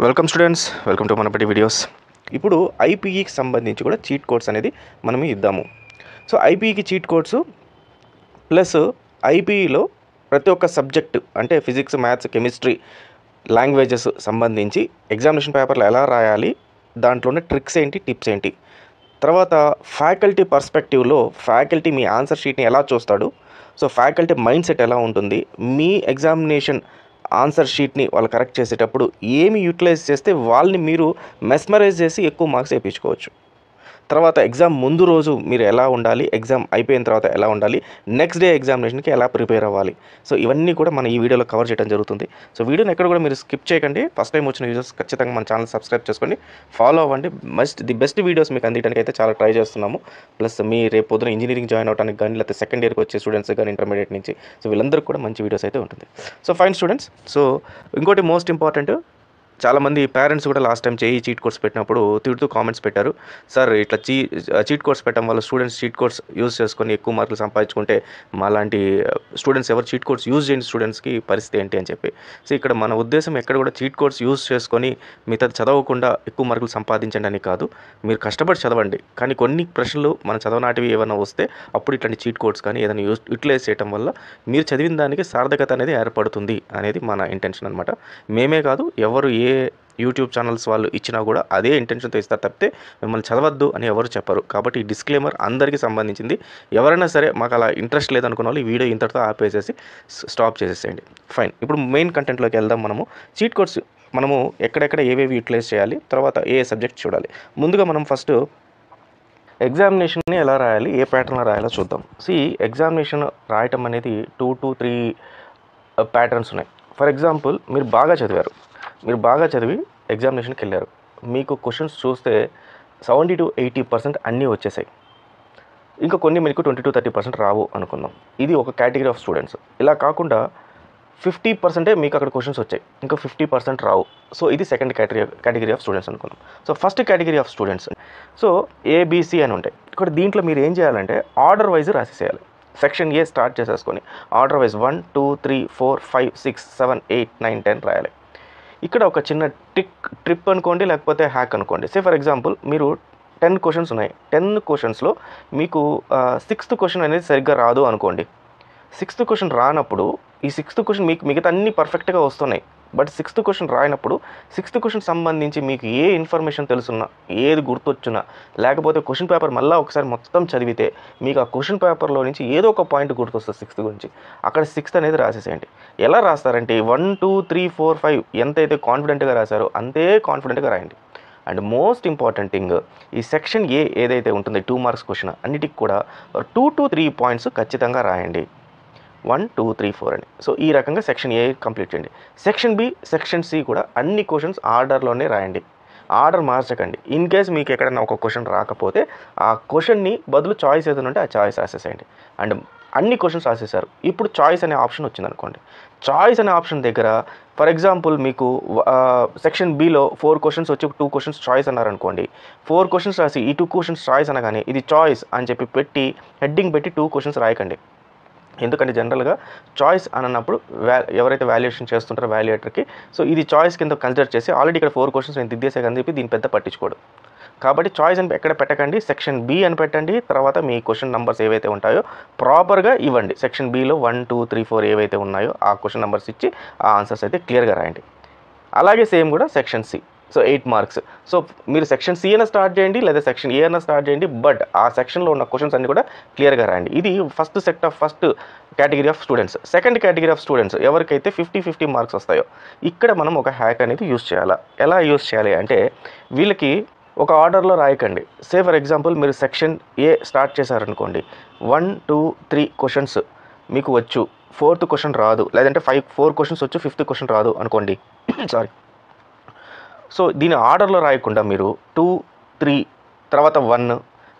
Welcome students, welcome to మనపటి videos. ఇప్పుడు ఐపీఈకి సంబంధించి కూడా చీట్ కోడ్స్ అనేది మనం ఇద్దాము. సో ఐపీఈకి చీట్ కోడ్స్ ప్లస్ ఐపీఈలో ప్రతి ఒక్క సబ్జెక్టు అంటే ఫిజిక్స్, మ్యాథ్స్, కెమిస్ట్రీ, లాంగ్వేజెస్ సంబంధించి ఎగ్జామినేషన్ పేపర్లు ఎలా రాయాలి, దాంట్లోనే ట్రిక్స్ ఏంటి, టిప్స్ ఏంటి, తర్వాత ఫ్యాకల్టీ పర్స్పెక్టివ్లో ఫ్యాకల్టీ మీ ఆన్సర్ షీట్ని ఎలా చూస్తాడు, సో ఫ్యాకల్టీ మైండ్ సెట్ ఎలా ఉంటుంది, మీ ఎగ్జామినేషన్ ఆన్సర్ షీట్ని వాళ్ళు కరెక్ట్ చేసేటప్పుడు ఏమి యూటిలైజ్ చేస్తే వాళ్ళని మీరు మెస్మరైజ్ చేసి ఎక్కువ మార్క్స్ వేయించుకోవచ్చు. తర్వాత ఎగ్జామ్ ముందు రోజు మీరు ఎలా ఉండాలి, ఎగ్జామ్ అయిపోయిన తర్వాత ఎలా ఉండాలి, నెక్స్ట్ డే ఎగ్జామినేషన్కి ఎలా ప్రిపేర్ అవ్వాలి, సో ఇవన్నీ కూడా మనం ఈ వీడియోలో కవర్ చేయడం జరుగుతుంది. సో వీడియోని ఎక్కడ కూడా మీరు స్కిప్ చేయకండి. ఫస్ట్ టైం వచ్చిన యూజర్స్ ఖచ్చితంగా మన ఛానల్ సబ్స్క్రైబ్ చేసుకోండి, ఫాలో అవ్వండి. ది బెస్ట్ వీడియోస్ మీకు అందించడానికి అయితే చాలా ట్రై చేస్తున్నాము. ప్లస్ మీ రేపు పొద్దున ఇంజనీరింగ్ జాయిన్ అవడానికి కానీ, లేకపోతే సెకండ్ ఇయర్కి వచ్చే స్టూడెంట్స్ కానీ, ఇంటర్మీడియట్ నుంచి, సో వీళ్ళందరికీ కూడా మంచి వీడియోస్ అయితే ఉంటుంది. సో ఫైన్ స్టూడెంట్స్, సో ఇంకోటి మోస్ట్ ఇంపార్టెంట్, చాలామంది పేరెంట్స్ కూడా లాస్ట్ టైం చీట్ కోడ్స్ పెట్టినప్పుడు తిడుతూ కామెంట్స్ పెట్టారు. సార్ ఇట్లా చీట్ కోడ్స్ పెట్టడం వల్ల స్టూడెంట్స్ చీట్ కోడ్స్ యూజ్ చేసుకొని ఎక్కువ మార్కులు సంపాదించుకుంటే మాలాంటి స్టూడెంట్స్ ఎవరు చీట్ కోడ్స్ యూజ్ చేయని స్టూడెంట్స్కి పరిస్థితి ఏంటి అని చెప్పి. సో ఇక్కడ మన ఉద్దేశం ఎక్కడ కూడా చీట్ కోడ్స్ యూజ్ చేసుకొని మిగతా చదవకుండా ఎక్కువ మార్కులు సంపాదించండి అని కాదు. మీరు కష్టపడి చదవండి, కానీ కొన్ని ప్రశ్నలు మన చదవనాటివి ఏమైనా వస్తే అప్పుడు ఇట్లాంటి చీట్ కోడ్స్ కానీ ఏదైనా యూటిలైజ్ చేయడం వల్ల మీరు చదివిన దానికి సార్థకత అనేది ఏర్పడుతుంది అనేది మన ఇంటెన్షన్ అనమాట. మేమే కాదు, ఎవరు ఏ యూట్యూబ్ ఛానల్స్ వాళ్ళు ఇచ్చినా కూడా అదే ఇంటెన్షన్తో ఇస్తారు తప్పితే మిమ్మల్ని చదవద్దు అని ఎవరు చెప్పరు. కాబట్టి ఈ డిస్క్లైమర్ అందరికీ సంబంధించింది. ఎవరైనా సరే మాకు అలా ఇంట్రెస్ట్ లేదనుకున్న వాళ్ళు ఈ వీడియో ఇంతటితో ఆపేసేసి స్టాప్ చేసేసేయండి. ఫైన్, ఇప్పుడు మెయిన్ కంటెంట్లోకి వెళ్దాం. మనము చీట్ కోడ్స్ మనము ఎక్కడెక్కడ ఏవేవి యూటిలైజ్ చేయాలి, తర్వాత ఏ సబ్జెక్ట్ చూడాలి. ముందుగా మనం ఫస్ట్ ఎగ్జామినేషన్ని ఎలా రాయాలి, ఏ ప్యాటర్న్లో రాయాలో చూద్దాం. ఎగ్జామినేషన్ రాయటం అనేది 2 to 3 ప్యాటర్న్స్ ఉన్నాయి. ఫర్ ఎగ్జాంపుల్, మీరు బాగా చదివి ఎగ్జామినేషన్కి వెళ్ళారు. మీకు క్వశ్చన్స్ చూస్తే 70 to 80% అన్నీ వచ్చేసాయి. ఇంకా కొన్ని మీకు 20 to 30% రావు అనుకుందాం. ఇది ఒక కేటగిరీ ఆఫ్ స్టూడెంట్స్. ఇలా కాకుండా 50% మీకు అక్కడ క్వశ్చన్స్ వచ్చాయి, ఇంకా 50% రావు. సో ఇది సెకండ్ కేటగిరీ ఆఫ్ స్టూడెంట్స్ అనుకుందాం. So first category of students, so A B C అని ఉంటాయి. ఇక్కడ దీంట్లో మీరు ఏం చేయాలంటే ఆర్డర్ వైజ్ రాసేసేయాలి. సెక్షన్ ఏ స్టార్ట్ చేసేసుకొని ఆర్డర్ వైజ్ 1 2 3 4 5 6 7 8 9 10 రాయాలి. ఇక్కడ ఒక చిన్న ట్రిప్ అనుకోండి, లేకపోతే హ్యాక్ అనుకోండి. ఫర్ ఎగ్జాంపుల్, మీరు 10 క్వశ్చన్స్ ఉన్నాయి. 10 క్వశ్చన్స్లో మీకు 6th క్వశ్చన్ అనేది సరిగ్గా రాదు అనుకోండి. 6th క్వశ్చన్ రానప్పుడు ఈ 6th క్వశ్చన్ మీకు మిగతా అన్నీ పర్ఫెక్ట్గా వస్తున్నాయి, బట్ 6th క్వశ్చన్ రానప్పుడు 6th క్వశ్చన్ సంబంధించి మీకు ఏ ఇన్ఫర్మేషన్ తెలుసున్నా, ఏది గుర్తొచ్చున్నా, లేకపోతే క్వశ్చన్ పేపర్ మళ్ళీ ఒకసారి మొత్తం చదివితే మీకు ఆ క్వశ్చన్ పేపర్లో నుంచి ఏదో ఒక పాయింట్ గుర్తొస్తుంది 6th గురించి. అక్కడ 6th అనేది రాసేసేయండి. ఎలా రాస్తారంటే 1 2 3 4 5 ఎంతైతే కాన్ఫిడెంట్గా రాశారో అంతే కాన్ఫిడెంట్గా రాయండి. అండ్ మోస్ట్ ఇంపార్టెంట్ థింగ్, ఈ సెక్షన్ ఏ ఏదైతే ఉంటుందో 2 మార్క్స్ క్వశ్చన్ అన్నిటికి కూడా 2 to 3 పాయింట్స్ ఖచ్చితంగా రాయండి. 1 2 3 4 అని. సో ఈ రకంగా సెక్షన్ ఏ కంప్లీట్ చేయండి. సెక్షన్ బి, సెక్షన్ సి కూడా అన్ని క్వశ్చన్స్ ఆర్డర్లోనే రాయండి. ఆర్డర్ మార్చకండి. ఇన్ కేస్ మీకు ఎక్కడైనా ఒక క్వశ్చన్ రాకపోతే ఆ క్వశ్చన్ని బదులు చాయిస్ ఏదైనా ఉంటే ఆ చాయిస్ రాసేసేయండి. అండ్ అన్ని క్వశ్చన్స్ రాసేసారు. ఇప్పుడు చాయిస్ అనే ఆప్షన్ వచ్చిందనుకోండి. చాయిస్ అనే ఆప్షన్ దగ్గర ఫర్ ఎగ్జాంపుల్ మీకు సెక్షన్ బిలో 4 క్వశ్చన్స్ వచ్చి 2 క్వశ్చన్స్ చాయిస్ అన్నారనుకోండి. 4 క్వశ్చన్స్ రాసి ఈ 2 క్వశ్చన్స్ చాయిస్ అనగానే ఇది చాయిస్ అని చెప్పి పెట్టి హెడ్డింగ్ పెట్టి 2 క్వశ్చన్స్ రాయకండి. ఎందుకంటే జనరల్గా చాయిస్ అని అన్నప్పుడు ఎవరైతే వాల్యుయేషన్ చేస్తుంటారో వాల్యుయేటర్కి, సో ఇది చాయిస్ కింద కన్సిడర్ చేసి ఆల్రెడీ ఇక్కడ 4 క్వశ్చన్స్ నేను దిద్దేసే కానీ చెప్పి దీన్ని పెద్ద పట్టించుకోడు. కాబట్టి చాయిస్ అని ఎక్కడ పెట్టకండి, సెక్షన్ బి అని పెట్టండి. తర్వాత మీ క్వశ్చన్ నెంబర్స్ ఏవైతే ఉంటాయో ప్రాపర్గా ఇవ్వండి. సెక్షన్ బిలో 1 2 3 4 ఏవైతే ఉన్నాయో ఆ క్వశ్చన్ నెంబర్స్ ఇచ్చి ఆ ఆన్సర్స్ అయితే క్లియర్గా రాయండి. అలాగే సేమ్ కూడా section C, so 8 marks. So మీరు సెక్షన్ సి అయినా స్టార్ట్ చేయండి, లేదా సెక్షన్ ఏ అయినా స్టార్ట్ చేయండి, బట్ ఆ సెక్షన్లో ఉన్న క్వశ్చన్స్ అన్ని కూడా క్లియర్గా రాయండి. ఇది first category of students. Second category of students ఎవరికైతే 50 మార్క్స్ వస్తాయో ఇక్కడ మనం ఒక హ్యాక్ అనేది యూస్ చేయాలి. ఎలా యూస్ చేయాలి అంటే వీళ్ళకి ఒక ఆర్డర్లో రాయకండి. ఫర్ ఎగ్జాంపుల్, మీరు సెక్షన్ ఏ స్టార్ట్ చేశారనుకోండి. 1 2 3 క్వశ్చన్స్ మీకు వచ్చు, 4th క్వశ్చన్ రాదు, లేదంటే 4 క్వశ్చన్స్ వచ్చు, 5th క్వశ్చన్ రాదు అనుకోండి. సారీ. సో దీని ఆర్డర్లో రాయకుండా మీరు 2 3 తర్వాత 1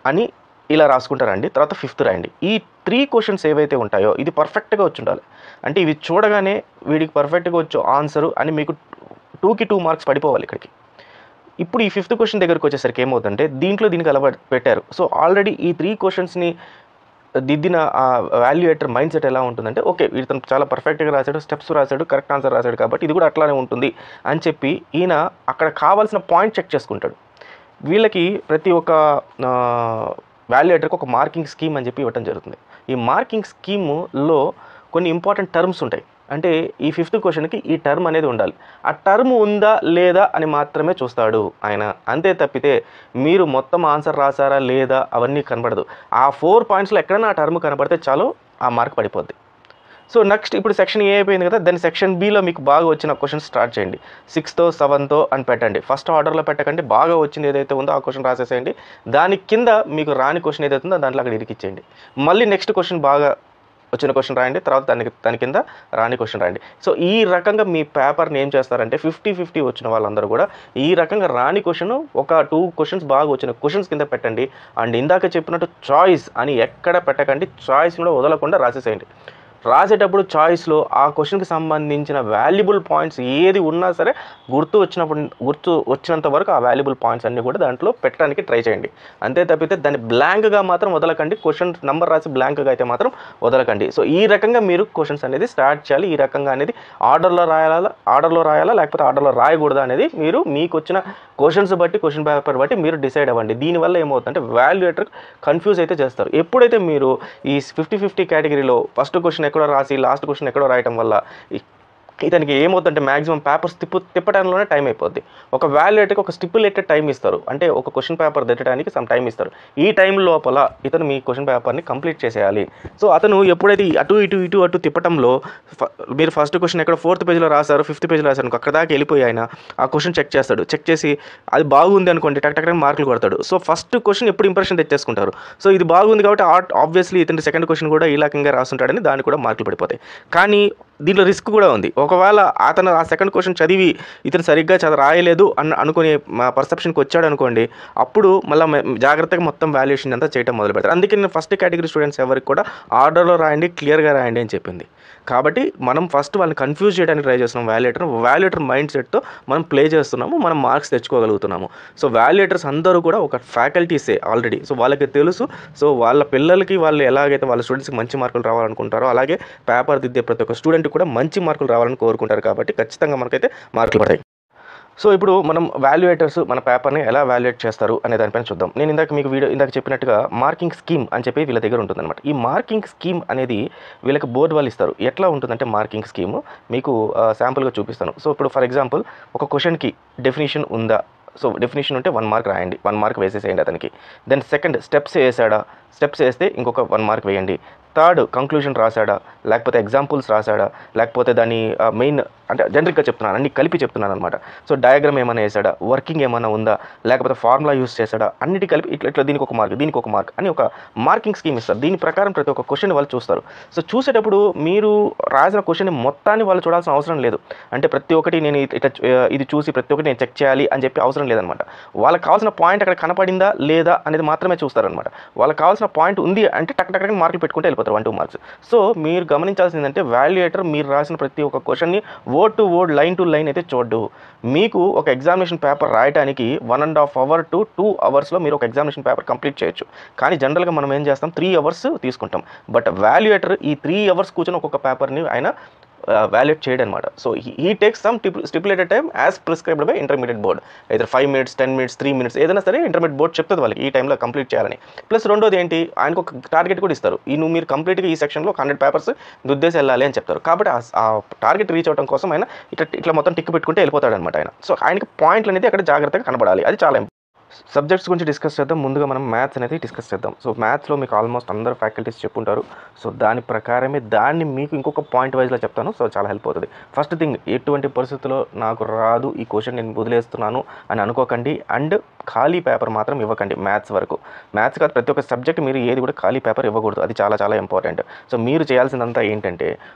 అని ఇలా రాసుకుంటారండి. తర్వాత 5th రాయండి. ఈ 3 క్వశ్చన్స్ ఏవైతే ఉంటాయో ఇది పర్ఫెక్ట్గా వచ్చి ఉండాలి. అంటే ఇవి చూడగానే వీడికి పర్ఫెక్ట్గా వచ్చు ఆన్సరు అని మీకు 2కి 2 మార్క్స్ పడిపోవాలి ఇక్కడికి. ఇప్పుడు ఈ 5th క్వశ్చన్ దగ్గరికి వచ్చేసరికి ఏమవుతుందంటే దీనికి అలా పెట్టారు. సో ఆల్రెడీ ఈ 3 క్వశ్చన్స్ని దిద్దిన ఆ వాల్యుయేటర్ మైండ్ సెట్ ఎలా ఉంటుందంటే, ఓకే ఇతను చాలా పర్ఫెక్ట్గా రాశాడు, స్టెప్స్ రాశాడు, కరెక్ట్ ఆన్సర్ రాశాడు కాబట్టి ఇది కూడా అట్లానే ఉంటుంది అని చెప్పి ఈయన అక్కడ కావాల్సిన పాయింట్ చెక్ చేసుకుంటాడు. వీళ్ళకి ప్రతి ఒక్క వాల్యుయేటర్కి ఒక మార్కింగ్ స్కీమ్ అని చెప్పి ఇవ్వడం జరుగుతుంది. ఈ మార్కింగ్ స్కీములో కొన్ని ఇంపార్టెంట్ టర్మ్స్ ఉంటాయి. అంటే ఈ 5th క్వశ్చన్కి ఈ టర్మ్ అనేది ఉండాలి. ఆ టర్మ్ ఉందా లేదా అని మాత్రమే చూస్తాడు ఆయన. అంతే తప్పితే మీరు మొత్తం ఆన్సర్ రాసారా లేదా అవన్నీ కనబడదు. ఆ 4 పాయింట్స్లో ఎక్కడైనా ఆ టర్మ్ కనబడితే చాలు ఆ మార్క్ పడిపోద్ది. సో నెక్స్ట్ ఇప్పుడు సెక్షన్ ఏ అయిపోయింది కదా, దాని సెక్షన్ బిలో మీకు బాగా వచ్చిన క్వశ్చన్ స్టార్ట్ చేయండి. 6తో 7తో అని పెట్టండి. ఫస్ట్ ఆర్డర్లో పెట్టకండి. బాగా వచ్చింది ఏదైతే ఉందో ఆ క్వశ్చన్ రాసేసేయండి. దాని కింద మీకు రాని క్వశ్చన్ ఏదైతే ఉందో దాంట్లో అక్కడ ఇరికిచ్చేయండి. మళ్ళీ నెక్స్ట్ క్వశ్చన్ బాగా వచ్చిన క్వశ్చన్ రాయండి, తర్వాత దాని కింద రాని క్వశ్చన్ రాయండి. సో ఈ రకంగా మీ పేపర్ని ఏం చేస్తారంటే 50-50 వచ్చిన వాళ్ళందరూ కూడా ఈ రకంగా రాని క్వశ్చన్ ఒక 2 క్వశ్చన్స్ బాగా వచ్చిన క్వశ్చన్స్ కింద పెట్టండి. అండ్ ఇందాక చెప్పినట్టు చాయిస్ అని ఎక్కడ పెట్టకండి, చాయిస్ కూడా వదలకుండా రాసేసేయండి. రాసేటప్పుడు చాయిస్లో ఆ క్వశ్చన్కి సంబంధించిన వాల్యుబుల్ పాయింట్స్ ఏది ఉన్నా సరే గుర్తు వచ్చినంత వరకు ఆ వాల్యుబుల్ పాయింట్స్ అన్నీ కూడా దాంట్లో పెట్టడానికి ట్రై చేయండి. అంతే తప్పితే దాన్ని బ్లాంక్గా మాత్రం వదలకండి. క్వశ్చన్ నెంబర్ రాసి బ్లాంక్గా అయితే మాత్రం వదలకండి. సో ఈ రకంగా మీరు క్వశ్చన్స్ అనేది స్టార్ట్ చేయాలి. ఈ రకంగా అనేది ఆర్డర్లో రాయాలా లేకపోతే ఆర్డర్లో రాయకూడదా అనేది మీరు మీకు వచ్చిన క్వశ్చన్స్ బట్టి క్వశ్చన్ పేపర్ బట్టి మీరు డిసైడ్ అవ్వండి. దీనివల్ల ఏమవుతుందంటే వాల్యుయేటర్ కన్ఫ్యూజ్ అయితే చేస్తారు. ఎప్పుడైతే మీరు ఈ 50-50 కేటగిరీలో ఫస్ట్ క్వశ్చన్ ఎక్కడో రాసి లాస్ట్ క్వశ్చన్ ఎక్కడో రాయటం వల్ల ఇతనికి ఏమవుతుందంటే మ్యాక్సిమం పేపర్స్ తిప్పడంలోనే టైం అయిపోద్ది. ఒక వాల్యుయేటర్కి ఒక స్టిపులేటెడ్ టైం ఇస్తారు. అంటే ఒక క్వశ్చన్ పేపర్ తిట్టడానికి సమ్ టైం ఇస్తారు. ఈ టైం లోపల ఇతను మీ క్వశ్చన్ పేపర్ని కంప్లీట్ చేసేయాలి. సో అతను ఎప్పుడైతే అటు తిప్పటంలో మీరు ఫస్ట్ క్వశ్చన్ ఎక్కడ 4th పేజ్లో రాశారు, 5th పేజ్లో రాశారు, అక్కడ దాకా వెళ్ళిపోయి ఆయన ఆ క్వశ్చన్ చెక్ చేస్తాడు. చెక్ చేసి అది బాగుంది అనుకోండి టక్ మార్కులు కొడతాడు. సో ఫస్ట్ క్వశ్చన్ ఎప్పుడు ఇంప్రెషన్ తెచ్చేసుకుంటారు. సో ఇది బాగుంది కాబట్టి ఆబ్వియస్లీ ఇతని సెకండ్ క్వశ్చన్ కూడా ఈ రకంగా రాస్తుంటాడని దానికి కూడా మార్కులు పడిపోతాయి. కానీ దీంట్లో రిస్క్ కూడా ఉంది. ఒకవేళ అతను ఆ సెకండ్ క్వశ్చన్ చదివి ఇతను సరిగ్గా రాయలేదు అనుకునే పర్సెప్షన్కి వచ్చాడు అనుకోండి, అప్పుడు మళ్ళీ జాగ్రత్తగా మొత్తం వాల్యుయేషన్ అంతా చేయడం మొదలు పెడతారు. అందుకే నేను ఫస్ట్ కేటగిరీ స్టూడెంట్స్ ఎవరికి కూడా ఆర్డర్లో రాయండి, క్లియర్గా రాయండి అని చెప్పింది. కాబట్టి మనం ఫస్ట్ వాళ్ళని కన్ఫ్యూజ్ చేయడానికి ట్రై చేస్తున్నాం. వాల్యుయేటర్ మైండ్ సెట్తో మనం ప్లే చేస్తున్నాము, మనం మార్క్స్ తెచ్చుకోగలుగుతున్నాము. సో వాల్యుయేటర్స్ అందరూ కూడా ఒక ఫ్యాకల్టీసే ఆల్రెడీ. సో వాళ్ళకి తెలుసు. సో వాళ్ళ పిల్లలకి వాళ్ళు ఎలాగైతే వాళ్ళ స్టూడెంట్స్కి మంచి మార్కులు రావాలనుకుంటారో అలాగే పేపర్ దిద్దే ప్రతి ఒక్క స్టూడెంట్ కూడా మంచి మార్కులు రావాలని కోరుకుంటారు. కాబట్టి ఖచ్చితంగా మనకైతే మార్కులు పడతాయి. సో ఇప్పుడు మనం వాల్యుయేటర్స్ మన పేపర్ని ఎలా వాల్యుయేట్ చేస్తారు అనే దానిపైన చూద్దాం. నేను ఇందాక చెప్పినట్టుగా మార్కింగ్ స్కీమ్ అని చెప్పి వీళ్ళ దగ్గర ఉంటుందన్నమాట. ఈ మార్కింగ్ స్కీమ్ అనేది వీళ్ళకి బోర్డు వాళ్ళు ఇస్తారు. ఎట్లా ఉంటుందంటే మార్కింగ్ స్కీమ్ మీకు శాంపుల్గా చూపిస్తాను. సో ఇప్పుడు ఫర్ ఎగ్జాంపుల్ ఒక క్వశ్చన్కి డెఫినేషన్ ఉందా, సో డెఫినేషన్ ఉంటే 1 మార్క్ రాయండి, 1 మార్క్ వేసేసేయండి అతనికి. దెన్ సెకండ్ స్టెప్స్ వేస్తే ఇంకొక 1 మార్క్ వేయండి. థర్డ్ కంక్లూజన్ రాశాడా, లేకపోతే ఎగ్జాంపుల్స్ రాశాడా, లేకపోతే దాని మెయిన్ అంటే జనరిక్గా చెప్తున్నాను, అన్ని కలిపి చెప్తున్నాను అనమాట. సో డయాగ్రామ్ ఏమైనా వేసాడా, వర్కింగ్ ఏమైనా ఉందా, లేకపోతే ఫార్ములా యూస్ చేశాడా, అన్నిటి కలిపి ఇట్లా దీనికి ఒక మార్క్ అని ఒక మార్కింగ్ స్కీమ్ ఇస్తారు. దీని ప్రకారం ప్రతి ఒక్క క్వశ్చన్ వాళ్ళు చూస్తారు. సో చూసేటప్పుడు మీరు రాసిన క్వశ్చన్ మొత్తాన్ని వాళ్ళు చూడాల్సిన అవసరం లేదు. అంటే ప్రతి ఒక్కటి నేను ఇది చూసి ప్రతి ఒక్కటి నేను చెక్ చేయాలి అని చెప్పి అవసరం లేదనమాట. వాళ్ళకి కావాల్సిన పాయింట్ అక్కడ కనపడిందా లేదా అనేది మాత్రమే చూస్తారనమాట. వాళ్ళకి కావాల్సిన పాయింట్ ఉంది అంటే టక్ మార్కులు పెట్టుకుంటే వెళ్ళిపోతారు 1-2 మార్క్స్. సో మీరు గమనించాల్సింది ఏంటంటే వాల్యుయేటర్ మీరు రాసిన ప్రతి ఒక్క క్వశ్చన్ని word to word, line to line అయితే చూడడు. మీకు ఒక ఎగ్జామినేషన్ పేపర్ రాయడానికి 1.5 hour to 2 hours మీరు ఒక ఎగ్జామినేషన్ పేపర్ కంప్లీట్ చేయొచ్చు. కానీ జనరల్గా మనం ఏం చేస్తాం 3 hours తీసుకుంటాం. బట్ వాల్యుయేటర్ ఈ 3 hours కూర్చొని ఒక్కొక్క పేపర్ని ఆయన వాల్యుయేట్ చేయడం అనమాట. సో ఈ takes some stipulated time as prescribed by intermediate board. అయితే 5 minutes, 10 minutes, 3 minutes ఏదైనా సరే ఇంటర్మీడియట్ బోర్డ్ చెప్తుంది వాళ్ళకి ఈ టైంలో కంప్లీట్ చేయాలని. ప్లస్ రెండోది ఏంటి, ఆయనకు ఒక టార్గెట్ కూడా ఇస్తారు. మీరు కంప్లీట్గా ఈ సెక్షన్లో 100 పేపర్స్ దుద్దేసి వెళ్ళాలి అని చెప్తారు. కాబట్టి ఆ టార్గెట్ రీచ్ అవడం కోసం ఆయన ఇట్లా మొత్తం టిక్ పెట్టుకుంటే వెళ్ళిపోతాడు అనమాట ఆయన. సో ఆయనకి పాయింట్లు అనేది అక్కడ జాగ్రత్తగా కనబడాలి. అది చాలా సబ్జెక్ట్స్ గురించి డిస్కస్ చేద్దాం. ముందుగా మనం మ్యాథ్స్ అనేది డిస్కస్ చేద్దాం. సో మ్యాథ్స్లో మీకు ఆల్మోస్ట్ అందరు ఫ్యాకల్టీస్ చెప్పుంటారు. సో దాని ప్రకారమే దాన్ని మీకు ఇంకొక పాయింట్ వైజ్లో చెప్తాను. సో చాలా హెల్ప్ అవుతుంది. ఫస్ట్ థింగ్, ఎటువంటి పరిస్థితుల్లో నాకు రాదు ఈ క్వశ్చన్ నేను వదిలేస్తున్నాను అని అనుకోకండి. అండ్ ఖాళీ పేపర్ మాత్రం ఇవ్వకండి. మ్యాథ్స్ వరకు, మ్యాథ్స్ కాదు ప్రతి ఒక్క సబ్జెక్ట్ మీరు ఏది కూడా ఖాళీ పేపర్ ఇవ్వకూడదు. అది చాలా చాలా ఇంపార్టెంట్. సో మీరు చేయాల్సిందంతా ఏంటంటే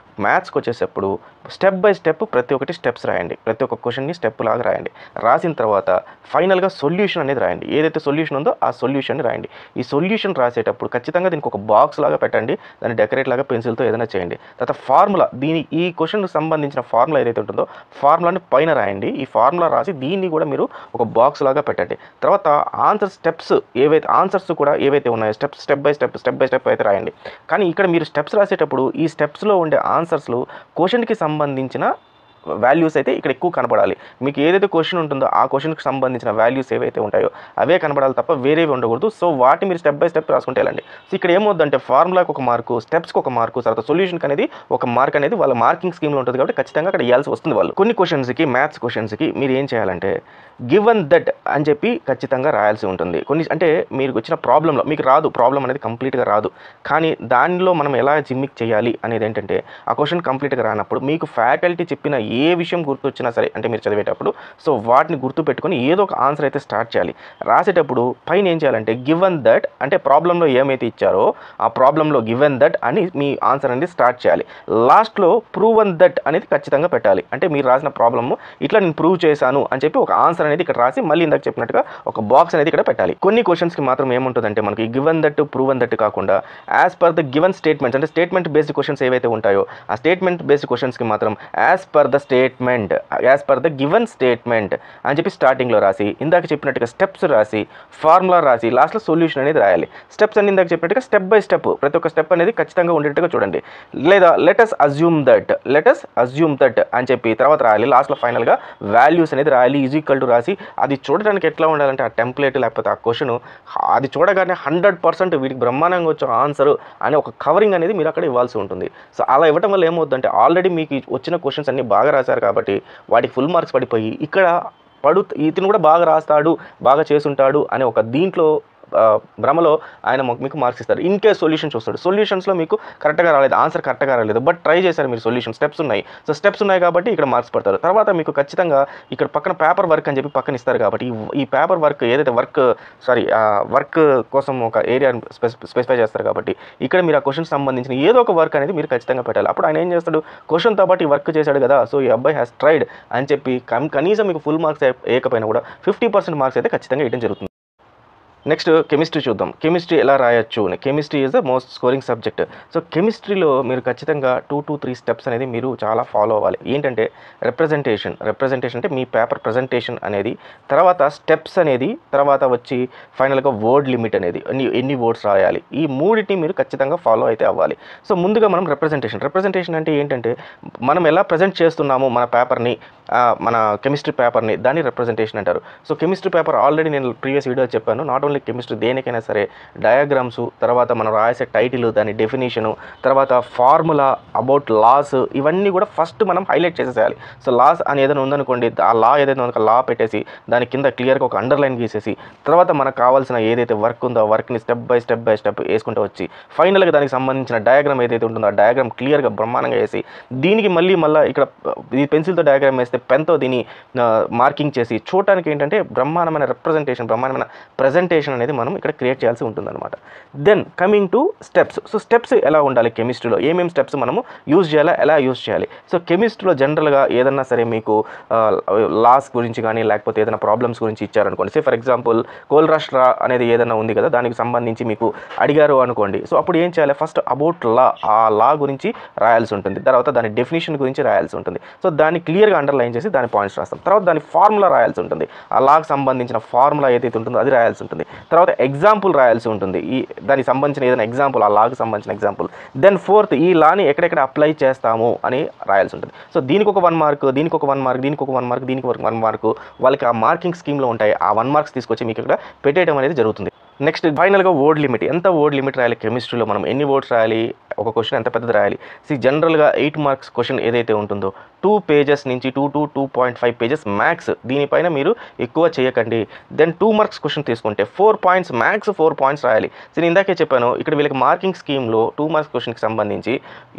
మ్యాథ్స్కి వచ్చేటప్పుడు స్టెప్ బై స్టెప్ ప్రతి ఒక్కటి స్టెప్స్ రాయండి. ప్రతి ఒక్క క్వశ్చన్ని స్టెప్ లాగా రాయండి. రాసిన తర్వాత ఫైనల్గా సొల్యూషన్ అనేది రాయండి. ఏదైతే సొల్యూషన్ ఉందో ఆ సొల్యూషన్ రాయండి. ఈ సొల్యూషన్ రాసేటప్పుడు ఖచ్చితంగా దీనికి ఒక బాక్స్ లాగా పెట్టండి. దాన్ని డెకరేట్ లాగా పెన్సిల్తో ఏదైనా చేయండి. తర్వాత ఫార్ములా, ఈ క్వశ్చన్కి సంబంధించిన ఫార్ములా ఏదైతే ఉంటుందో ఫార్ములాని పైన రాయండి. ఈ ఫార్ములా రాసి దీన్ని కూడా మీరు ఒక బాక్స్ లాగా పెట్టండి. తర్వాత ఆన్సర్స్ కూడా ఏవైతే ఉన్నాయో స్టెప్ బై స్టెప్ అయితే రాయండి. కానీ ఇక్కడ మీరు స్టెప్స్ రాసేటప్పుడు ఈ స్టెప్స్లో ఉండే ఆన్సర్స్లు క్వశ్చన్కి సంబంధించిన వాల్యూస్ అయితే ఇక్కడ ఎక్కువ కనపడాలి. మీకు ఏదైతే క్వశ్చన్ ఉంటుందో ఆ క్వశ్చన్కి సంబంధించిన వాల్యూస్ ఏవైతే ఉంటాయో అవే కనపడాలి తప్ప వేరేవి ఉండకూడదు. సో వాటిని మీరు స్టెప్ బై స్టెప్ రాసుకుంటే వెళ్ళండి. సో ఇక్కడ ఏమవుతుందంటే ఫార్ములాకి ఒక మార్కు, స్టెప్స్కి ఒక మార్కు, తర్వాత సొల్యూషన్కి అనేది ఒక మార్క్ అనేది వాళ్ళ మార్కింగ్ స్కీమ్లో ఉంటుంది కాబట్టి ఖచ్చితంగా అక్కడ ఇవ్వాల్సి వస్తుంది వాళ్ళు. కొన్ని క్వశ్చన్స్కి, మ్యాథ్స్ క్వశ్చన్స్కి మీరు ఏం చేయాలంటే గివెన్ దట్ అని చెప్పి ఖచ్చితంగా రాయాల్సి ఉంటుంది. కొన్ని అంటే మీరు వచ్చిన ప్రాబ్లంలో మీకు రాదు, ప్రాబ్లం అనేది కంప్లీట్గా రాదు, కానీ దానిలో మనం ఎలా జిమ్మిక్ చేయాలి అనేది ఏంటంటే ఆ క్వశ్చన్ కంప్లీట్గా రానప్పుడు మీకు ఫ్యాకల్టీ చెప్పిన ఏ విషయం గుర్తొచ్చినా సరే అంటే మీరు చదివేటప్పుడు సో వాటిని గుర్తుపెట్టుకొని ఏదో ఒక ఆన్సర్ అయితే స్టార్ట్ చేయాలి. రాసేటప్పుడు పైన ఏం చేయాలంటే గివెన్ దట్ అంటే ప్రాబ్లంలో ఏమైతే ఇచ్చారో ఆ ప్రాబ్లంలో గివెన్ దట్ అని మీ ఆన్సర్ అనేది స్టార్ట్ చేయాలి. లాస్ట్లో ప్రూవన్ దట్ అనేది ఖచ్చితంగా పెట్టాలి. అంటే మీరు రాసిన ప్రాబ్లము ఇట్లా నేను ప్రూవ్ చేశాను అని చెప్పి ఒక ఆన్సర్ అనేది ఇక్కడ రాసి మళ్ళీ ఇందాక చెప్పినట్టుగా ఒక బాక్స్ అనేది ఇక్కడ పెట్టాలి. కొన్ని క్వశ్చన్స్కి మాత్రం ఏముంటుందంటే మనకి గివెన్ దట్ ప్రూవన్ దట్ కాకుండా as per the given statements అంటే స్టేట్మెంట్ బేస్డ్ క్వశ్చన్స్ ఏవైతే ఉంటాయో ఆ స్టేట్మెంట్ బేస్డ్ క్వశ్చన్స్కి మాత్రం as per the given statement అని చెప్పి స్టార్టింగ్లో రాసి ఇందాక చెప్పినట్టుగా స్టెప్స్ రాసి ఫార్ములా రాసి లాస్ట్లో సొల్యూషన్ అనేది రాయాలి. స్టెప్స్ అన్ని ఇందాక చెప్పినట్టుగా స్టెప్ బై స్టెప్ ప్రతి ఒక్క స్టెప్ అనేది ఖచ్చితంగా ఉండేట్టుగా చూడండి. లేదా లెటస్ అజ్యూమ్ దట్ అని చెప్పి తర్వాత రాయాలి. లాస్ట్లో ఫైనల్గా వాల్యూస్ అనేది రాయాలి. ఈజ్ ఈక్వల్ టు రాసి అది చూడడానికి ఎట్లా ఉండాలంటే ఆ టెంప్లెట్ లేకపోతే ఆ క్వశ్చన్ అది చూడగానే 100% వీటికి బ్రహ్మాండంగా వచ్చే ఆన్సర్ అనే ఒక కవరింగ్ అనేది మీరు అక్కడ ఇవ్వాల్సి ఉంటుంది. సో అలా ఇవ్వడం వల్ల ఏమవుతుందంటే ఆల్రెడీ మీకు వచ్చిన క్వశ్చన్స్ అన్ని బాగా రాశారు కాబట్టి వాటికి ఫుల్ మార్క్స్ పడిపోయి ఇక్కడ ఇతను కూడా బాగా రాస్తాడు, బాగా చేసుంటాడు అనే ఒక దీంట్లో భ్రమలో ఆయన మీకు మార్క్స్ ఇస్తారు. ఇన్ కేస్ సొల్యూషన్ చూస్తాడు, సొల్యూషన్స్లో మీకు కరెక్ట్గా రాలేదు, ఆన్సర్ కరెక్ట్గా రాలేదు, బట్ ట్రై చేశారు మీరు సొల్యూషన్, స్టెప్స్ ఉన్నాయి. సో స్టెప్స్ ఉన్నాయి కాబట్టి ఇక్కడ మార్క్స్ పడతారు. తర్వాత మీకు ఖచ్చితంగా ఇక్కడ పక్కన పేపర్ వర్క్ అని చెప్పి పక్కన ఇస్తారు కాబట్టి ఈ పేపర్ వర్క్ ఏదైతే వర్క్ కోసం ఒక ఏరియా స్పెసిఫై చేస్తారు కాబట్టి ఇక్కడ మీరు ఆ క్వశ్చన్ సంబంధించిన ఏదో ఒక వర్క్ అనేది మీరు ఖచ్చితంగా పెట్టాలి. అప్పుడు ఆయన ఏం చేస్తాడు, క్వశ్చన్తో పాటు ఈ వర్క్ చేశాడు కదా, సో ఈ అబ్బాయి హ్యాస్ ట్రైడ్ అని చెప్పి కనీసం మీకు ఫుల్ మార్క్స్ వేయకపోయినా కూడా 50% మార్క్స్ అయితే ఖచ్చితంగా ఇవ్వడం జరుగుతుంది. నెక్స్ట్ కెమిస్ట్రీ చూద్దాం. కెమిస్ట్రీ ఎలా రాయొచ్చు. Chemistry is the most scoring subject. So కెమిస్ట్రీలో మీరు ఖచ్చితంగా 2 to 3 స్టెప్స్ అనేది మీరు చాలా ఫాలో అవ్వాలి. ఏంటంటే రిప్రజెంటేషన్ అంటే మీ పేపర్ ప్రజెంటేషన్ అనేది, తర్వాత స్టెప్స్ అనేది, తర్వాత వచ్చి ఫైనల్గా వర్డ్ లిమిట్ అనేది ఎన్ని వర్డ్స్ రాయాలి, ఈ మూడింటిని మీరు ఖచ్చితంగా ఫాలో అయితే అవ్వాలి. సో ముందుగా మనం రిప్రజెంటేషన్ అంటే ఏంటంటే మనం ఎలా ప్రజెంట్ చేస్తున్నామో మన పేపర్ని, మన కెమిస్ట్రీ పేపర్ని, దాన్ని రిప్రజెంటేషన్ అంటారు. సో కెమిస్ట్రీ పేపర్ ఆల్రెడీ నేను ప్రీవియస్ వీడియో చెప్పాను. నాట్ ఓన్లీ కెమిస్ట్రీ, దేనికైనా సరే డయాగ్రామ్స్, తర్వాత మనం రాసే టైటిల్, దాని డెఫినేషను, తర్వాత ఫార్ములా, అబౌట్ లాస్, ఇవన్నీ కూడా ఫస్ట్ మనం హైలైట్ చేసేయాలి. సో లాస్ అని ఏదైనా ఉందనుకోండి, ఆ లా ఏదైతే ఉందో లా పెట్టేసి దాని కింద క్లియర్గా ఒక అండర్లైన్ గీసేసి తర్వాత మనకు కావాల్సిన ఏదైతే వర్క్ ఉందో ఆ వర్క్ని స్టెప్ బై స్టెప్ వేసుకుంటూ వచ్చి ఫైనల్గా దానికి సంబంధించిన డయాగ్రామ్ ఏదైతే ఉంటుందో ఆ డయాగ్రామ్ క్లియర్గా బ్రహ్మాండంగా వేసి దీనికి మళ్ళీ ఇక్కడ ఈ పెన్సిల్తో డయాగ్రామ్ వేస్తే పెన్తో దీన్ని మార్కింగ్ చేసి చూడటానికి ఏంటంటే బ్రహ్మాండమైన ప్రజెంటేషన్ అనేది మనం ఇక్కడ క్రియేట్ చేయాల్సి ఉంటుందన్నమాట. Then coming to steps. So steps ఎలా ఉండాలి కెమిస్ట్రీలో, ఏమేమి స్టెప్స్ మనము ఎలా యూజ్ చేయాలి. సో కెమిస్ట్రీలో జనరల్గా ఏదన్నా సరే మీకు లాస్ గురించి కానీ లేకపోతే ఏదైనా ప్రాబ్లమ్స్ గురించి ఇచ్చారనుకోండి, సే ఫర్ ఎగ్జాంపుల్ కోల్రాష్ట్ర అనేది ఏదైనా ఉంది కదా, దానికి సంబంధించి మీకు అడిగారు అనుకోండి. సో అప్పుడు ఏం చేయాలి, ఫస్ట్ అబౌట్ లా, ఆ లా గురించి రాయాల్సి ఉంటుంది, తర్వాత దాని డెఫినేషన్ గురించి రాయాల్సి ఉంటుంది. సో దాన్ని క్లియర్గా అండర్లైన్ చేసి దాని పాయింట్స్ రాస్తాం. తర్వాత దాని ఫార్ములా రాయాల్సి ఉంటుంది, ఆ లాకి సంబంధించిన ఫార్ములా ఏదైతే ఉంటుందో అది రాయాల్సి ఉంటుంది. తర్వాత ఎగ్జాంపుల్ రాయాల్సి ఉంటుంది, దానికి సంబంధించిన ఏదైనా ఎగ్జాంపుల్, ఆ లాకి సంబంధించిన ఎగ్జాంపుల్. దెన్ ఫోర్త్, ఈ లాని ఎక్కడెక్కడ అప్లై చేస్తాము అని రాయాల్సి ఉంటుంది. సో దీనికి ఒక 1 మార్క్, దీనికి ఒక 1 మార్క్, దీనికి ఒక 1 మార్క్, దీనికి ఒక 1 మార్కు, వాళ్ళకి ఆ మార్కింగ్ స్కీమ్లో ఉంటాయి. ఆ 1 మార్క్స్ తీసుకొచ్చి మీకు ఇక్కడ పెట్టేయడం అనేది జరుగుతుంది. నెక్స్ట్ ఫైనల్గా వర్డ్ లిమిట్. ఎంత వర్డ్ లిమిట్ రాయాలి కెమిస్ట్రీలో, మనం ఎన్ని వర్డ్స్ రాయాలి, ఒక క్వశ్చన్ ఎంత పెద్దది రాయాలి. జనరల్గా 8 మార్క్స్ క్వశ్చన్ ఏదైతే ఉంటుందో 2 పేజెస్ నుంచి 2 to 2.5 పేజెస్ మ్యాక్స్, దీనిపైన మీరు ఎక్కువ చేయకండి. దెన్ 2 మార్క్స్ క్వశ్చన్ తీసుకుంటే 4 పాయింట్స్ మ్యాక్స్ 4 పాయింట్స్ రాయాలి. నేను ఇందాకే చెప్పాను, ఇక్కడ వీళ్ళకి మార్కింగ్ స్కీమ్లో 2 మార్క్స్ క్వశ్చన్కి సంబంధించి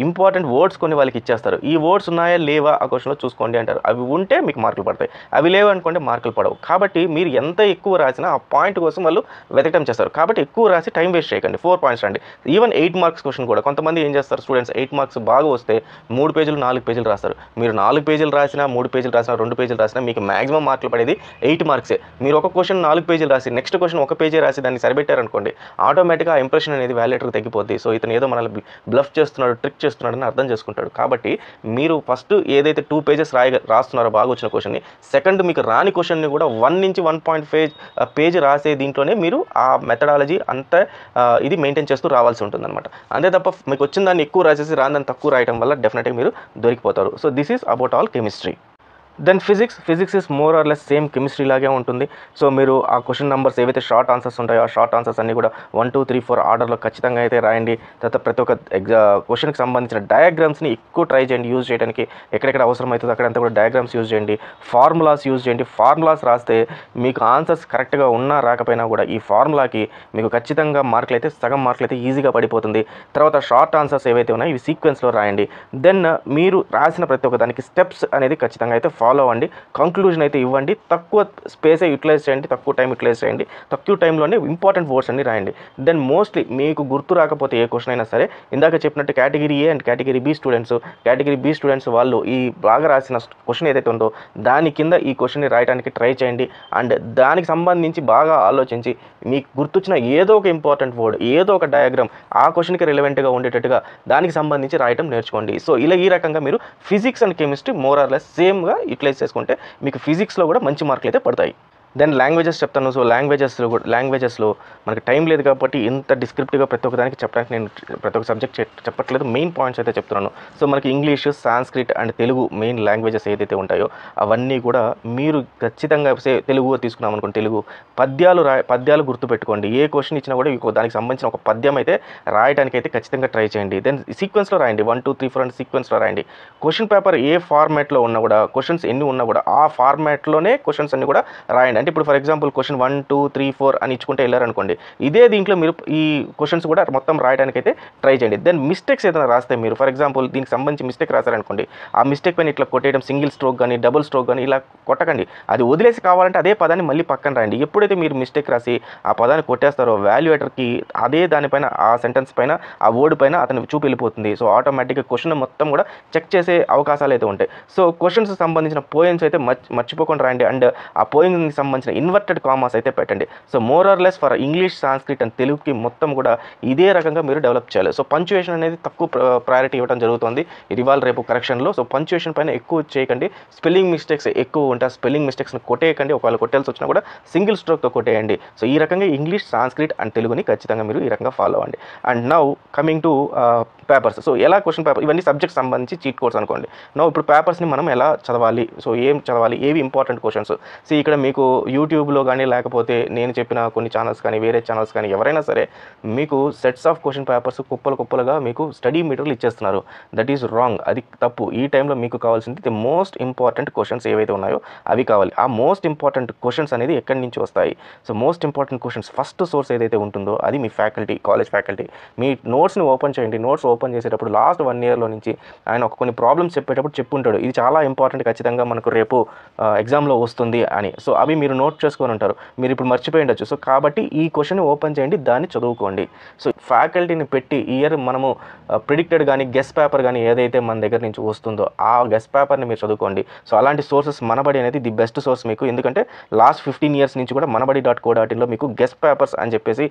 ఇంపార్టెంట్ వర్డ్స్ కొన్ని వాళ్ళకి ఇచ్చేస్తారు. ఈ వర్డ్స్ ఉన్నాయా లేవా ఆ క్వశ్చన్లో చూసుకోండి అంటారు. అవి ఉంటే మీకు మార్కులు పడతాయి, అవి లేవు అనుకోండి మార్కులు పడవు. కాబట్టి మీరు ఎంత ఎక్కువ రాసినా ఆ పాయింట్ కోసం వాళ్ళు వెతకడం చేస్తారు. కాబట్టి ఎక్కువ రాసి టైం వేస్ట్ చేయకండి, 4 పాయింట్స్ రండి. ఈవెన్ 8 మార్క్స్ క్వశ్చన్ కూడా కొంతమంది ఏం చేస్తారు, స్టూడెంట్స్ 8 మార్క్స్ బాగా వస్తే 3 పేజీలు 4 పేజీలు రాస్తారు. మీరు మీరు 4 పేజీలు రాసినా, 3 పేజీలు రాసినా, 2 పేజీలు రాసినా మీకు మాక్సిమం మార్కులు పడేది 8 మార్క్సే. మీరు ఒక క్వశ్చన్ 4 పేజీలు రాసి నెక్స్ట్ క్వశ్చన్ ఒక పేజీ రాసి దాన్ని సరిపెట్టారనుకోండి, ఆటోమేటిక్గా ఆ ఇంప్రెషన్ అనేది వాల్యుయేటర్కి తగ్గిపోద్ది. సో ఇతను ఏదో మనల్ని బ్లఫ్ చేస్తున్నాడు, ట్రిక్ చేస్తున్నాడని అర్థం చేసుకుంటాడు. కాబట్టి మీరు ఫస్ట్ ఏదైతే 2 పేజెస్ రాస్తున్నారో బాగా వచ్చిన క్వశ్చన్ని, సెకండ్ మీకు రాని క్వశ్చన్ని కూడా 1 నుంచి 1.5 పేజ్ రాసే దీంట్లోనే మీరు ఆ మెథడాలజీ అంతా ఇది మెయింటైన్ చేస్తూ రావాల్సి ఉంటుందన్నమాట. అంతే తప్ప మీకు వచ్చిన దాన్ని ఎక్కువ రాసేసి రాని దాన్ని తక్కువ రాయడం వల్ల డెఫినెట్గా మీరు దొరికిపోతారు. So this is about all chemistry. Then physics is more or less same chemistry లాగే ఉంటుంది. సో మీరు ఆ క్వశ్చన్ నెంబర్స్ ఏవైతే షార్ట్ ఆన్సర్స్ ఉంటాయో ఆ షార్ట్ ఆన్సర్స్ అన్నీ కూడా 1, 2, 3, 4 ఆర్డర్లో ఖచ్చితంగా అయితే రాయండి. తర్వాత ప్రతి ఒక్క క్వశ్చన్కి సంబంధించిన డయాగ్రామ్స్ని ఎక్కువ ట్రై చేయండి యూజ్ చేయడానికి. ఎక్కడెక్కడ అవసరం అవుతుందో అక్కడంతా కూడా డయాగ్రామ్స్ యూజ్ చేయండి. ఫార్ములాస్ యూజ్ చేయండి. ఫార్ములాస్ రాస్తే మీకు ఆన్సర్స్ కరెక్ట్గా ఉన్నా రాకపోయినా కూడా ఈ ఫార్ములాకి మీకు ఖచ్చితంగా మార్కులు అయితే సగం మార్కులు అయితే ఈజీగా పడిపోతుంది. తర్వాత షార్ట్ ఆన్సర్స్ ఏవైతే ఉన్నాయో ఇవి సీక్వెన్స్లో రాయండి. దెన్ మీరు రాసిన ప్రతి ఒక్క దానికి స్టెప్స్ అనేది ఖచ్చితంగా అయితే ఫాలో అవ్వండి. కంక్లూజన్ అయితే ఇవ్వండి. తక్కువ స్పేసే యూటిలైజ్ చేయండి, తక్కువ టైం యూటిలైజ్ చేయండి. తక్కువ టైంలోనే ఇంపార్టెంట్ వర్డ్స్ అన్ని రాయండి. దెన్ మోస్ట్లీ మీకు గుర్తు రాకపోతే ఏ క్వశ్చన్ అయినా సరే, ఇందాక చెప్పినట్టు category A and category B students వాళ్ళు ఈ బాగా రాసిన క్వశ్చన్ ఏదైతే ఉందో దాని కింద ఈ క్వశ్చన్ని రాయడానికి ట్రై చేయండి. అండ్ దానికి సంబంధించి బాగా ఆలోచించి మీకు గుర్తొచ్చిన ఏదో ఒక ఇంపార్టెంట్ వర్డ్, ఏదో ఒక డయాగ్రామ్ ఆ క్వశ్చన్కి రిలవెంట్గా ఉండేటట్టుగా దానికి సంబంధించి రాయటం నేర్చుకోండి. సో ఇలా ఈ రకంగా మీరు physics and chemistry more or less సేమ్గా యూటిలైజ్ చేసుకుంటే మీకు ఫిజిక్స్లో కూడా మంచి మార్కులు అయితే పడతాయి. దెన్ లాంగ్వేజెస్ చెప్తాను. సో లాంగ్వేజెస్లో మనకి టైం లేదు కాబట్టి ఇంత డిస్క్రిప్టివ్గా ప్రతి ఒక్కదానికి చెప్పడానికి నేను ప్రతి ఒక్క సబ్జెక్ట్ చెప్పట్లేదు, మెయిన్ పాయింట్స్ అయితే చెప్తున్నాను. సో మనకి English, Sanskrit and Telugu main languages ఏదైతే ఉంటాయో అవన్నీ కూడా మీరు ఖచ్చితంగా తెలుగు తీసుకున్నాం అనుకోండి, తెలుగు పద్యాలు గుర్తుపెట్టుకోండి. ఏ క్వశ్చన్ ఇచ్చినా కూడా దానికి సంబంధించిన ఒక పద్యం అయితే రాయడానికి అయితే ఖచ్చితంగా ట్రై చేయండి. దెన్ సీక్వెన్స్లో రాయండి. 1, 2, 3, 4 అండ్ సీక్వెన్స్లో రాయండి. క్వశ్చన్ పేపర్ ఏ ఫార్మాట్లో ఉన్నా కూడా, క్వశ్చన్స్ ఎన్ని ఉన్నా కూడా ఆ ఫార్మాట్లోనే క్వశ్చన్స్ అన్ని కూడా రాయండి. అంటే ఇప్పుడు ఫర్ ఎగ్జాంపుల్ క్వశ్చన్ 1, 2, 3, 4 అని ఇచ్చుకుంటే వెళ్ళారనుకోండి, ఇదే దీంట్లో మీరు ఈ క్వశ్చన్స్ కూడా మొత్తం రాయడానికి అయితే ట్రై చేయండి. దెన్ మిస్టేక్స్ ఏదైనా రాస్తే మీరు ఫర్ ఎగ్జాంపుల్ దీనికి సంబంధించి మిస్టేక్ రాశారనుకోండి, ఆ మిస్టేక్ పైన ఇట్లా కొట్టేయడం, సింగిల్ స్ట్రోక్ కానీ డబుల్ స్ట్రోక్ కానీ ఇలా కొట్టకండి. అది వదిలేసి కావాలంటే అదే పదాన్ని మళ్ళీ పక్కన రాయండి. ఎప్పుడైతే మీరు మిస్టేక్ రాసి ఆ పదాన్ని కొట్టేస్తారో వాల్యుయేటర్కి అదే దానిపైన ఆ సెంటెన్స్ పైన ఆ వర్డ్ పైన అతను చూపు వెళ్ళిపోతుంది. సో ఆటోమేటిక్గా క్వశ్చన్ మొత్తం కూడా చెక్ చేసే అవకాశాలు అయితే ఉంటాయి. సో క్వశ్చన్స్ సంబంధించిన పోయమ్స్ అయితే మర్చిపోకుండా రాయండి. అండ్ ఆ పోయమ్కి సంబంధించిన ఇన్వర్టెడ్ కామాస్ అయితే పెట్టండి. So more or less for English, Sanskrit and తెలుగుకి మొత్తం కూడా ఇదే రకంగా మీరు డెవలప్ చేయాలి. సో పంచుయేషన్ అనేది తక్కువ ప్రయారిటీ ఇవ్వడం జరుగుతుంది ఇవాళ రేపు కరెక్షన్లో. సో పంచుయేషన్ పైన ఎక్కువ చేయకండి. స్పెల్లింగ్ మిస్టేక్స్ ఎక్కువ ఉంటాయి, స్పెల్లింగ్ మిస్టేక్స్ని కొట్టేయకండి. ఒకవేళ కొట్టాల్సి వచ్చినా కూడా సింగిల్ స్ట్రోక్తో కొట్టేయండి. సో ఈ రకంగా ఇంగ్లీష్, సాంస్క్రిట్ అండ్ తెలుగుని ఖచ్చితంగా మీరు ఈ రకంగా ఫాలో అవ్వండి. And now coming two papers. So ఎలా క్వశ్చన్ పేపర్ ఇవన్నీ సబ్జెక్ట్ సంబంధించి చీట్ కోడ్స్ అనుకోండి. నో ఇప్పుడు పేపర్స్ని మనం ఎలా చదవాలి, సో ఏం చదవాలి, ఏవి ఇంపార్టెంట్ క్వశ్చన్స్. సో ఇక్కడ మీకు యూట్యూబ్లో కానీ లేకపోతే నేను చెప్పిన కొన్ని ఛానల్స్ కానీ వేరే ఛానల్స్ కానీ ఎవరైనా సరే మీకు సెట్స్ ఆఫ్ క్వశ్చన్ పేపర్స్ కుప్పలుగా మీకు స్టడీ మెటీరియల్ ఇచ్చేస్తున్నారు. దట్ ఈస్ రాంగ్, అది తప్పు. ఈ టైంలో మీకు కావాల్సింది ది మోస్ట్ ఇంపార్టెంట్ క్వశ్చన్స్ ఏవైతే ఉన్నాయో అవి కావాలి. ఆ మోస్ట్ ఇంపార్టెంట్ క్వశ్చన్స్ అనేది ఎక్కడి నుంచి వస్తాయి? So most important questions first source ఏదైతే ఉంటుందో అది మీ ఫ్యాకల్టీ, కాలేజ్ ఫ్యాకల్టీ. మీ నోట్స్ని ఓపెన్ చేయండి. నోట్స్ ఓపెన్ చేసేటప్పుడు లాస్ట్ 1 ఇయర్లో నుంచి ఆయన కొన్ని ప్రాబ్లమ్స్ చెప్పేటప్పుడు చెప్పుంటాడు, ఇది చాలా ఇంపార్టెంట్, ఖచ్చితంగా మనకు రేపు ఎగ్జామ్లో వస్తుంది అని. సో అవి మీరు నోట్ చేసుకొని ఉంటారు, మీరు ఇప్పుడు మర్చిపోయి ఉండొచ్చు. సో కాబట్టి ఈ క్వశ్చన్ ఓపెన్ చేయండి, దాన్ని చదువుకోండి. సో ఫ్యాకల్టీని పెట్టి ఇయర్ మనము ప్రిడిక్టెడ్ కానీ గెస్ పేపర్ కానీ ఏదైతే మన దగ్గర నుంచి వస్తుందో ఆ గెస్ పేపర్ని మీరు చదువుకోండి. సో అలాంటి సోర్సెస్ మనబడి అనేది ది బెస్ట్ సోర్స్ మీకు. ఎందుకంటే లాస్ట్ 15 ఇయర్స్ నుంచి కూడా మనబడి.co.inలో మీకు గెస్ పేపర్స్ అని చెప్పేసి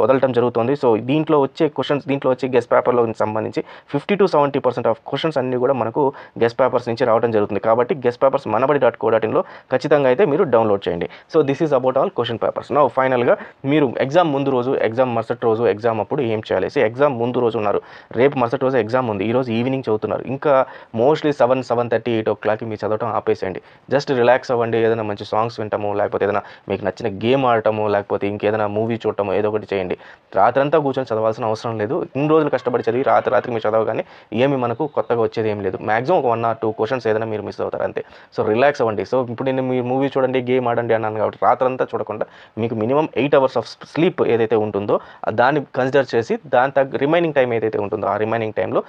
వదలటం జరుగుతుంది. సో దీంట్లో వచ్చే క్వశ్చన్స్, దీంట్లో వచ్చే గెస్ పేపర్లో సంబంధించి 50 to 70% ఆఫ్ క్వశ్చన్స్ అన్నీ కూడా మనకు గెస్ పేపర్స్ నుంచి రావడం జరుగుతుంది. కాబట్టి గెస్ పేపర్స్ మనబడి.co.inలో ఖచ్చితంగా అయితే మీరు డౌన్లోడ్ చేయండి. So this is about all question papers. Now ఫైనల్గా మీరు ఎగ్జామ్ ముందు రోజు, ఎగ్జామ్ మరుసటి రోజు, ఎగ్జామ్ అప్పుడు ఏం చేయాలి? సో ఎగ్జామ్ ముందు రోజు ఉన్నారు, రేపు మరుసటి రోజు ఎగ్జామ్ ఉంది, ఈరోజు ఈవినింగ్ చదువుతున్నారు, ఇంకా మోస్ట్లీ 7, 7:30, 8 o'clock మీ చదవటం ఆపేసేయండి. జస్ట్ రిలాక్స్ అవ్వండి, ఏదైనా మంచి సాంగ్స్ వింటాము, లేకపోతే ఏదైనా మీకు నచ్చిన గేమ్ ఆడటము, లేకపోతే ఇంకేదైనా మూవీ చూడటము, ఏదో ఒకటి చేయండి. రాత్రంతా కూర్చొని చదవాల్సిన అవసరం లేదు. ఇన్ని రోజులు కష్టపడి చదివి రాత్రికి మీరు చదవగానే ఏమి మనకు కొత్తగా వచ్చేది ఏం లేదు. మ్యాక్సిమం ఒక 1 or 2 క్వశ్చన్స్ ఏదైనా మీరు మిస్ అవుతారు అంతే. సో రిలాక్స్ అవ్వండి. సో ఇప్పుడు నేను మీరు మూవీ చూడండి, గేమ్ ఆడండి చూడండి అన్నాను కాబట్టి రాత్రంతా చూడకుండా మీకు మినిమం 8 అవర్స్ ఆఫ్ స్లీప్ ఏదైతే ఉంటుందో దాన్ని కన్సిడర్ చేసి దాని రిమైనింగ్ టైం ఏదైతే ఉంటుందో ఆ రిమైనింగ్ టైంలో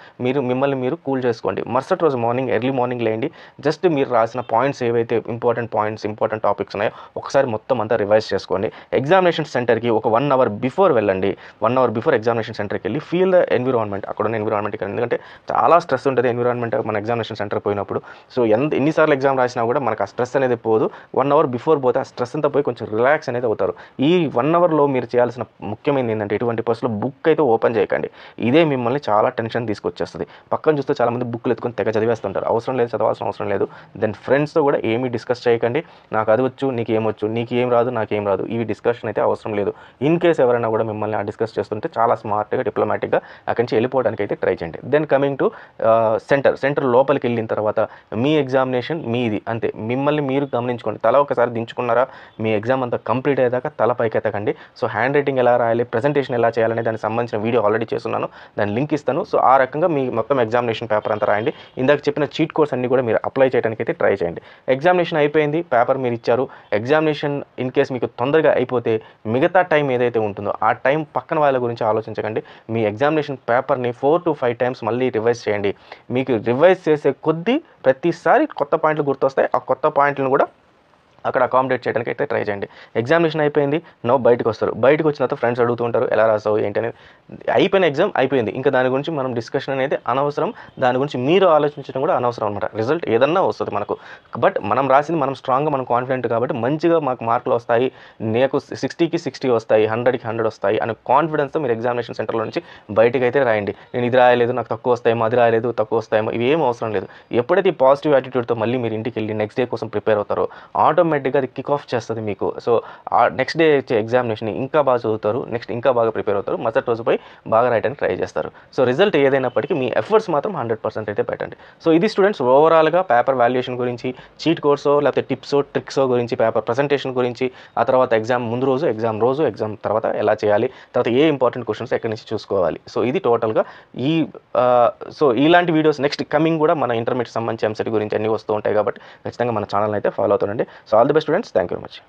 మిమ్మల్ని మీరు కూల్ చేసుకోండి. మరుసటి రోజు ఎర్లీ మార్నింగ్ లేండి, జస్ట్ మీరు రాసిన పాయింట్స్ ఏవైతే ఇంపార్టెంట్ టాపిక్స్ ఉన్నాయో ఒకసారి మొత్తం అంతా రివైజ్ చేసుకోండి. ఎగ్జామినేషన్ సెంటర్కి ఒక 1 అవర్ బిఫోర్ వెళ్ళండి. 1 అవర్ బిఫోర్ ఎగ్జామినేషన్ సెంటర్కి వెళ్ళి ఫీల్ ద ఎన్విరాన్మెంట్, అక్కడ ఉన్న ఎన్విరాన్మెంట్. ఎందుకంటే చాలా స్ట్రెస్ ఉంటుంది ఎన్విరాన్మెంట్ మన ఎగ్జామినేషన్ సెంటర్ పోయినప్పుడు. సో ఎన్నిసార్లు ఎగ్జామ్ రాసినా కూడా మనకు ఆ స్ట్రెస్ అనేది పోదు. 1 అవర్ బిఫోర్ పోతే ఆ స్ట్రెస్ అంతా పోయి కొంచెం రిలాక్స్ అనేది అవుతారు. ఈ 1 అవర్లో మీరు చేయాల్సిన ముఖ్యమైనది ఏంటంటే ఎటువంటి పరిస్థితుల్లో బుక్ అయితే ఓపెన్ చేయకండి. ఇదే మిమ్మల్ని చాలా టెన్షన్ తీసుకొచ్చేస్తుంది. పక్కన చూస్తే చాలామంది బుక్లు ఎత్తుకొని తెగ చదివేస్తుంటారు. అవసరం లేదు, చదవాల్సిన అవసరం లేదు. దెన్ ఫ్రెండ్స్తో కూడా ఏమీ డిస్కస్ చేయకండి. నాకు అది వచ్చు, నీకు ఏమొచ్చు, నీకు ఏం రాదు, నాకేం రాదు, ఇవి డిస్కషన్ అయితే అవసరం లేదు. ఇన్ కేస్ ఎవరైనా కూడా మిమ్మల్ని డిస్కస్ చేస్తుంటే చాలా స్మార్ట్గా డిప్లొమాటిక్గా అక్కడి నుంచి వెళ్ళిపోవడానికి అయితే ట్రై చేయండి. దెన్ కమింగ్ టు సెంటర్ లోపలికి వెళ్ళిన తర్వాత మీ ఎగ్జామినేషన్ మీది అంతే. మిమ్మల్ని మీరు గమనించుకోండి. తల ఒకసారి దించుకున్నారా, మీ ఎగ్జామ్ అంతా కంప్లీట్ అయ్యేదాకా తల పైకెత్తకండి. సో హ్యాండ్ రైటింగ్ ఎలా రాయాలి, ప్రెజెంటేషన్ ఎలా చేయాలనే దానికి సంబంధించిన వీడియో ఆల్రెడీ చేస్తున్నాను, దాని లింక్ ఇస్తాను. సో ఆ రకంగా మీ మొత్తం ఎగ్జామినేషన్ పేపర్ అంతా రాయండి. ఇందాక చెప్పిన చీట్ కోర్స్ అన్ని కూడా మీరు అప్లై చేయడానికి అయితే ట్రై చేయండి. ఎగ్జామినేషన్ అయిపోయింది, పేపర్ మీరు ఇచ్చారు. ఎగ్జామినేషన్ ఇన్ కేస్ మీకు తొందరగా అయిపోతే మిగతా టైం ఏదైతే ఉంటుందో ఆ టైం పక్కన వాళ్ళ గురించి ఆలోచించకండి. మీ ఎగ్జామినేషన్ పేపర్ని 4 to 5 టైమ్స్ మళ్ళీ రివైజ్ చేయండి. మీకు రివైజ్ చేసే కొద్దీ ప్రతిసారి కొత్త పాయింట్లు గుర్తొస్తాయి. ఆ కొత్త పాయింట్లను కూడా అక్కడ అకామిడేట్ చేయడానికి అయితే ట్రై చేయండి. ఎగ్జామినేషన్ అయిపోయింది, బయటకు వస్తారు. బయటకు వచ్చిన తర్వాత ఫ్రెండ్స్ అడుగుతూ ఉంటారు ఎలా రాసావు ఏంటి అనేది. అయిపోయిన ఎగ్జామ్ అయిపోయింది, ఇంకా దాని గురించి మనం డిస్కషన్ అనేది అనవసరం. దాని గురించి మీరు ఆలోచించడం కూడా అనవసరం అనమాట. రిజల్ట్ ఏదన్నా వస్తుంది మనకు, బట్ మనం రాసింది మనం స్ట్రాంగ్గా మనం కాన్ఫిడెంట్ కాబట్టి మంచిగా మాకు మార్కులు వస్తాయి, నీకు 60కి 60 వస్తాయి, 100కి 100 వస్తాయి అనే కాన్ఫిడెన్స్తో మీరు ఎగ్జామినేషన్ సెంటర్లో నుంచి బయటకు అయితే రాయండి. నేను ఇది రాయలేదు, నాకు తక్కువ వస్తాయేమో, అది రాయలేదు తక్కువ వస్తాయేమో, ఇవి ఏం అవసరం లేదు. ఎప్పుడైతే ఈ పాజిటివ్ యాటిట్యూడ్తో మళ్ళీ మీరు ఇంటికి వెళ్ళి నెక్స్ట్ డే కోసం ప్రిపేర్ అవుతారో ఆటోమేటిక్గా అది కిక్ ఆఫ్ చేస్తుంది మీకు. సో ఆ నెక్స్ట్ డే వచ్చే ఎగ్జామినేషన్ ఇంకా బాగా చదువుతారు, నెక్స్ట్ ఇంకా బాగా ప్రిపేర్ అవుతారు, మరుసటి రోజుపై బాగా రాయడానికి ట్రై చేస్తారు. సో రిజల్ట్ ఏదైనప్పటికీ మీ ఎఫర్ట్స్ మాత్రం 100% అయితే పెట్టండి. సో ఇది స్టూడెంట్స్ ఓవరాల్గా పేపర్ వాల్యుయేషన్ గురించి, చీట్ కోర్సో లేకపోతే టిప్సో ట్రిక్సో గురించి, పేపర్ ప్రజెంటేషన్ గురించి, ఆ తర్వాత ఎగ్జామ్ ముందు రోజు, ఎగ్జామ్ తర్వాత ఎలా చేయాలి, తర్వాత ఏ ఇంపార్టెంట్ క్వశ్చన్స్ ఎక్కడి నుంచి చూసుకోవాలి. సో ఇది టోటల్గా సో ఇలాంటి వీడియోస్ నెక్స్ట్ కమింగ్ కూడా మన ఇంటర్మీడియట్ సంబంధించి ఎంసెట్ గురించి అన్నీ వస్తూ ఉంటాయి కాబట్టి ఖచ్చితంగా మన ఛానల్ అయితే ఫాలో అవుతానండి. So all the best students, thank you very much.